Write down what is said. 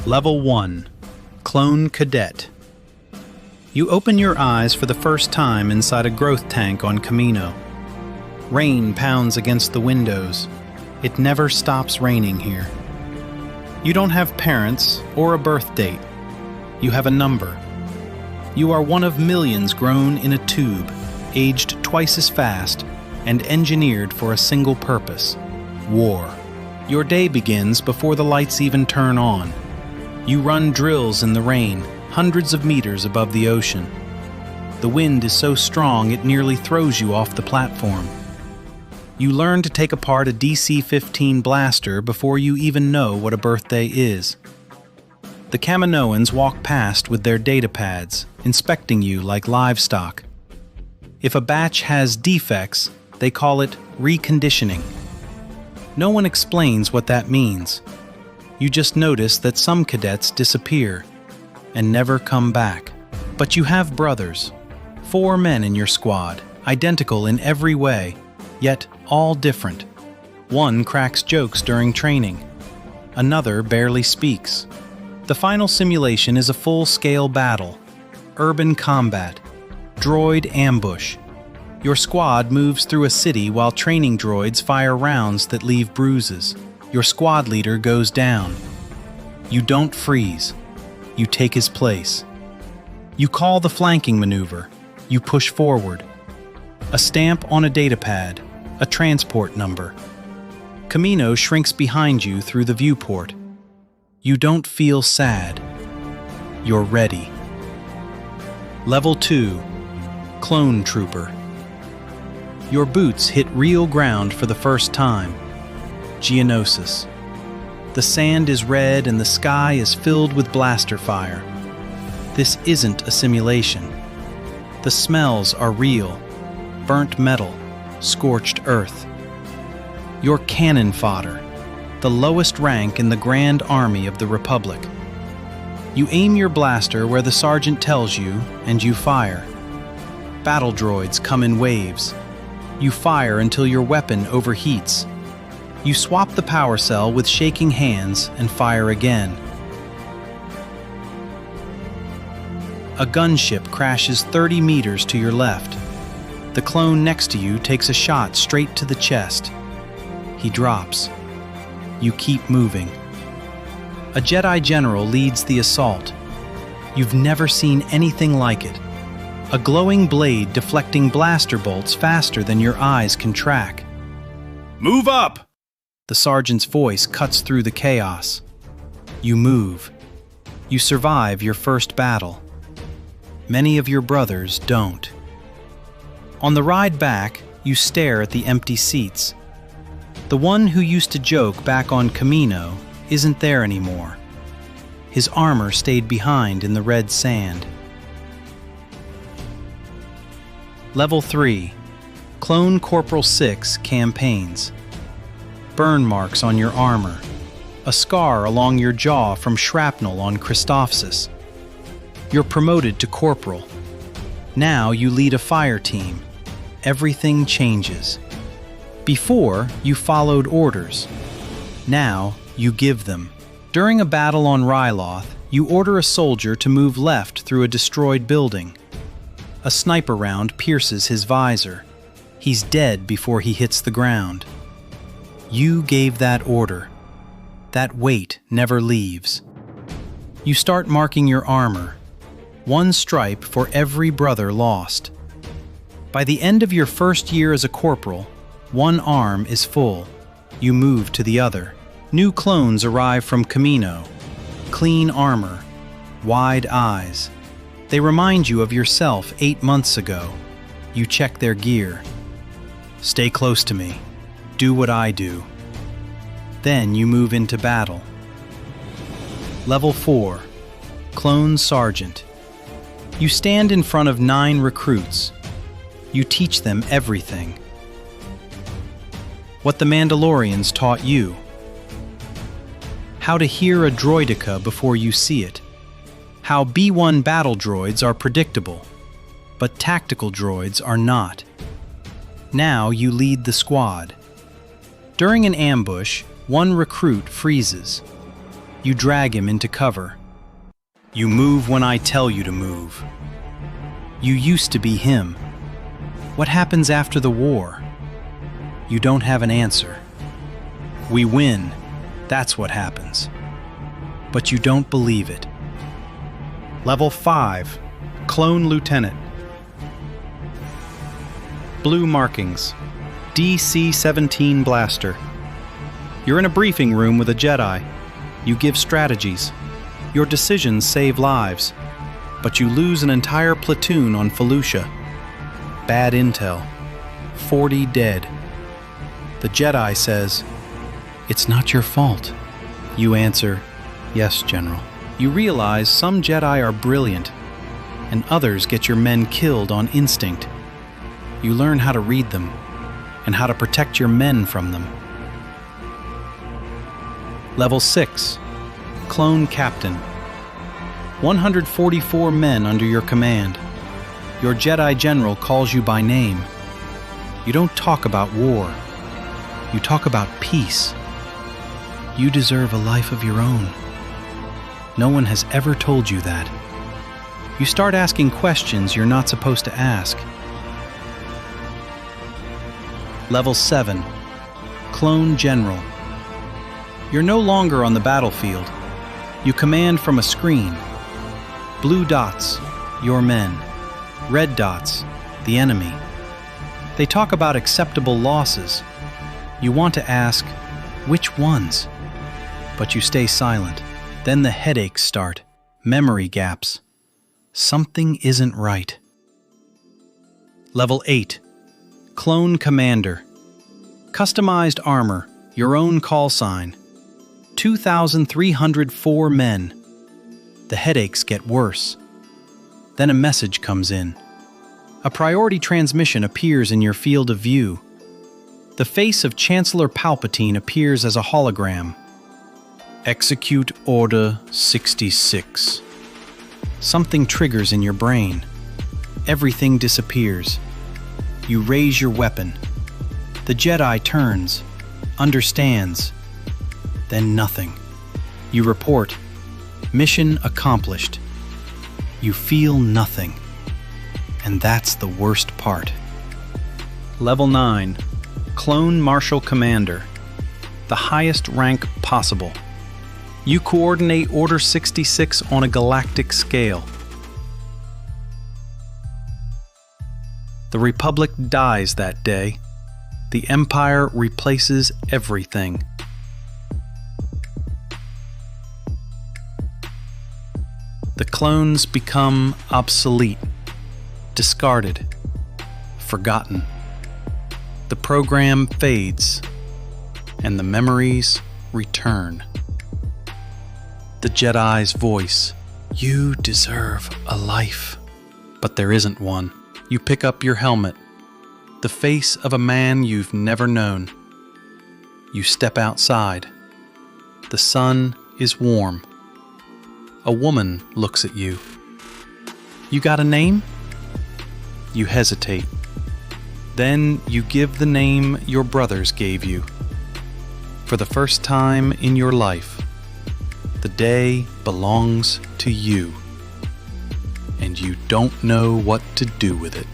Level 1. Clone Cadet. You open your eyes for the first time inside a growth tank on Kamino. Rain pounds against the windows. It never stops raining here. You don't have parents or a birth date. You have a number. You are one of millions grown in a tube, aged twice as fast, and engineered for a single purpose: war. Your day begins before the lights even turn on. You run drills in the rain, hundreds of meters above the ocean. The wind is so strong it nearly throws you off the platform. You learn to take apart a DC-15 blaster before you even know what a birthday is. The Kaminoans walk past with their data pads, inspecting you like livestock. If a batch has defects, they call it reconditioning. No one explains what that means. You just notice that some cadets disappear and never come back. But you have brothers, 4 men in your squad, identical in every way, yet all different. One cracks jokes during training. Another barely speaks. The final simulation is a full-scale battle. Urban combat. Droid ambush. Your squad moves through a city while training droids fire rounds that leave bruises. Your squad leader goes down. You don't freeze. You take his place. You call the flanking maneuver. You push forward. A stamp on a datapad. A transport number. Kamino shrinks behind you through the viewport. You don't feel sad. You're ready. Level 2. Clone Trooper. Your boots hit real ground for the first time. Geonosis. The sand is red and the sky is filled with blaster fire. This isn't a simulation. The smells are real. Burnt metal. Scorched earth. You're cannon fodder, the lowest rank in the Grand Army of the Republic. You aim your blaster where the sergeant tells you, and you fire. Battle droids come in waves. You fire until your weapon overheats. You swap the power cell with shaking hands and fire again. A gunship crashes 30 meters to your left. The clone next to you takes a shot straight to the chest. He drops. You keep moving. A Jedi general leads the assault. You've never seen anything like it. A glowing blade deflecting blaster bolts faster than your eyes can track. Move up! The sergeant's voice cuts through the chaos. You move. You survive your first battle. Many of your brothers don't. On the ride back, you stare at the empty seats. The one who used to joke back on Kamino isn't there anymore. His armor stayed behind in the red sand. Level 3. Clone Corporal 6 Campaigns. Burn marks on your armor. A scar along your jaw from shrapnel on Christophsis. You're promoted to corporal. Now you lead a fire team. Everything changes. Before, you followed orders. Now, you give them. During a battle on Ryloth, you order a soldier to move left through a destroyed building. A sniper round pierces his visor. He's dead before he hits the ground. You gave that order. That weight never leaves. You start marking your armor. 1 stripe for every brother lost. By the end of your first year as a corporal, 1 arm is full. You move to the other. New clones arrive from Kamino. Clean armor. Wide eyes. They remind you of yourself 8 months ago. You check their gear. Stay close to me. Do what I do. Then you move into battle. Level 4. Clone Sergeant. You stand in front of 9 recruits. You teach them everything. What the Mandalorians taught you. How to hear a droideka before you see it. How B-1 battle droids are predictable, but tactical droids are not. Now you lead the squad. During an ambush, one recruit freezes. You drag him into cover. You move when I tell you to move. You used to be him. What happens after the war? You don't have an answer. We win. That's what happens. But you don't believe it. Level 5. Clone Lieutenant. Blue markings. DC-17 blaster. You're in a briefing room with a Jedi. You give strategies. Your decisions save lives. But you lose an entire platoon on Felucia. Bad intel. 40 dead. The Jedi says, "It's not your fault." You answer, "Yes, General." You realize some Jedi are brilliant, and others get your men killed on instinct. You learn how to read them, and how to protect your men from them. Level 6. Clone Captain. 144 men under your command. Your Jedi General calls you by name. You don't talk about war. You talk about peace. You deserve a life of your own. No one has ever told you that. You start asking questions you're not supposed to ask. Level 7. Clone General. You're no longer on the battlefield. You command from a screen. Blue dots, your men. Red dots, the enemy. They talk about acceptable losses. You want to ask, which ones? But you stay silent. Then the headaches start. Memory gaps. Something isn't right. Level 8. Clone Commander. Customized armor, your own call sign. 2,304 men. The headaches get worse. Then a message comes in. A priority transmission appears in your field of view. The face of Chancellor Palpatine appears as a hologram. Execute Order 66. Something triggers in your brain. Everything disappears. You raise your weapon. The Jedi turns, understands, then nothing. You report, mission accomplished. You feel nothing. And that's the worst part. Level 9. Clone Marshal Commander. The highest rank possible. You coordinate Order 66 on a galactic scale. The Republic dies that day. The Empire replaces everything. The clones become obsolete, discarded, forgotten. The program fades, and the memories return. The Jedi's voice, "You deserve a life." But there isn't one. You pick up your helmet, the face of a man you've never known. You step outside. The sun is warm. A woman looks at you. "You got a name?" You hesitate. Then you give the name your brothers gave you. For the first time in your life, the day belongs to you, and you don't know what to do with it.